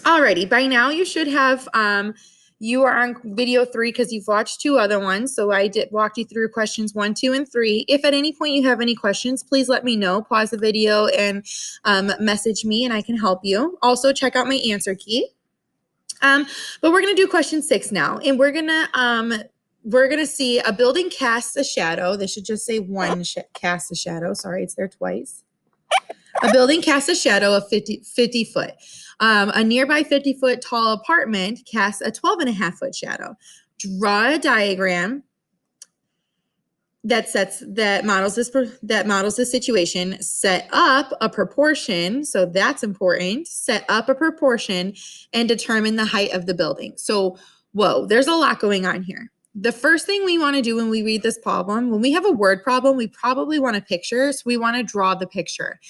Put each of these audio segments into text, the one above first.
Alrighty, by now you should have, you are on video 3 because you've watched 2 other ones. So I did walk you through questions 1, 2, and 3. If at any point you have any questions, please let me know. Pause the video and message me and I can help you. Also check out my answer key. But we're gonna do question 6 now, and we're gonna see a building casts a shadow. This should just say one casts a shadow. Sorry, it's there twice. A building casts a shadow of 50 foot. A nearby 50-foot tall apartment casts a 12.5-foot shadow. Draw a diagram that models this situation. Set up a proportion, so that's important. Set up a proportion and determine the height of the building. So, whoa, there's a lot going on here. The first thing we want to do when we read this problem, when we have a word problem, we probably want a picture, so we want to draw the picture.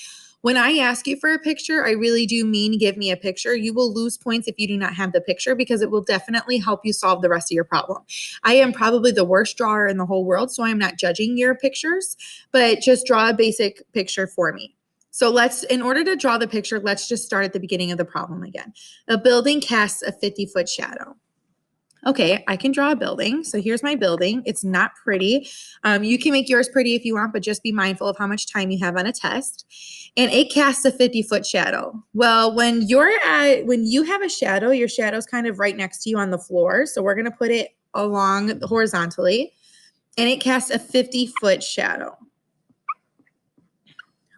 When I ask you for a picture, I really do mean give me a picture. You will lose points if you do not have the picture because it will definitely help you solve the rest of your problem. I am probably the worst drawer in the whole world, so I'm not judging your pictures, but just draw a basic picture for me. So in order to draw the picture, let's just start at the beginning of the problem again. A building casts a 50-foot shadow. Okay, I can draw a building. So here's my building. It's not pretty. You can make yours pretty if you want, but just be mindful of how much time you have on a test. And it casts a 50-foot shadow. Well, when you have a shadow, your shadow's kind of right next to you on the floor. So we're going to put it along horizontally. And it casts a 50-foot shadow.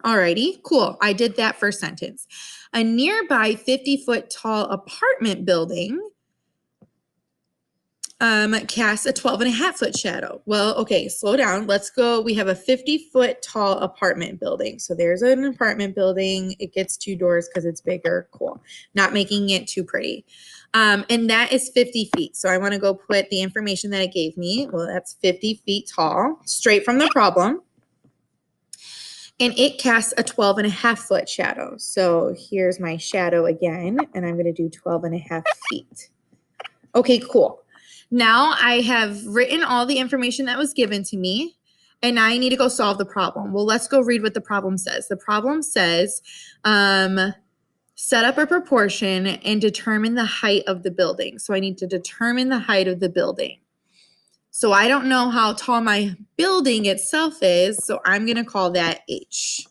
Alrighty, cool. I did that first sentence. A nearby 50-foot tall apartment building casts a 12.5-foot shadow. Well, okay, slow down. Let's go. We have a 50-foot tall apartment building. So there's an apartment building. It gets 2 doors because it's bigger. Cool. Not making it too pretty. And that is 50 feet. So I want to go put the information that it gave me. Well, that's 50 feet tall, straight from the problem. And it casts a 12.5-foot shadow. So here's my shadow again, and I'm going to do 12.5 feet. Okay, cool. Now I have written all the information that was given to me, and now I need to go solve the problem. Well, let's go read what the problem says. The problem says, set up a proportion and determine the height of the building. So I need to determine the height of the building. So I don't know how tall my building itself is, so I'm going to call that H.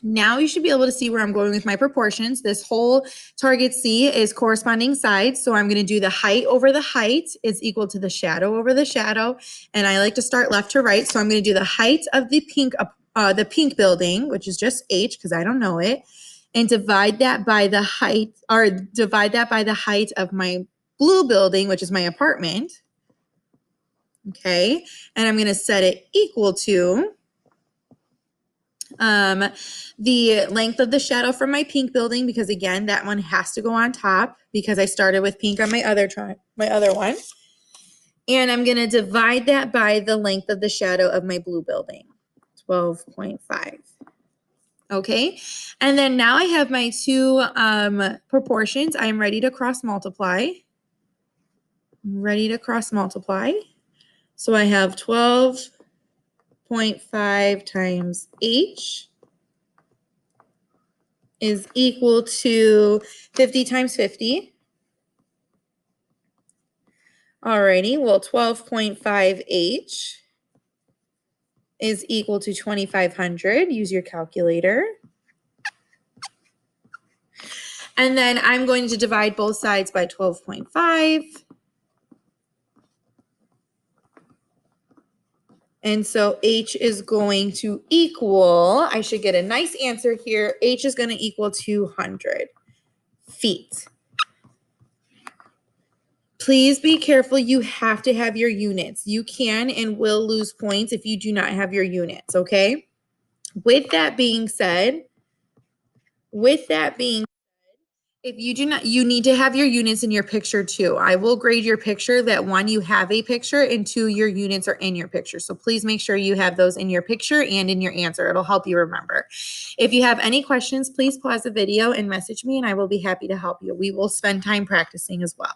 Now you should be able to see where I'm going with my proportions. This whole target C is corresponding sides. So I'm going to do the height over the height is equal to the shadow over the shadow. And I like to start left to right. So I'm going to do the height of the pink building, which is just H because I don't know it, and divide that by the height of my blue building, which is my apartment. Okay. And I'm going to set it equal to the length of the shadow from my pink building, because again, that one has to go on top because I started with pink on my other one. And I'm going to divide that by the length of the shadow of my blue building, 12.5. Okay. And then now I have my 2 proportions. I'm ready to cross multiply. So I have 12.5 times H is equal to 50 times 50. Alrighty, well, 12.5H is equal to 2,500. Use your calculator. And then I'm going to divide both sides by 12.5. And so H is going to equal, I should get a nice answer here. H is going to equal 200 feet. Please be careful. You have to have your units. You can and will lose points if you do not have your units, okay? With that being said, if you do not, you need to have your units in your picture too. I will grade your picture that 1, you have a picture, and 2, your units are in your picture. So please make sure you have those in your picture and in your answer. It'll help you remember. If you have any questions, please pause the video and message me, and I will be happy to help you. We will spend time practicing as well.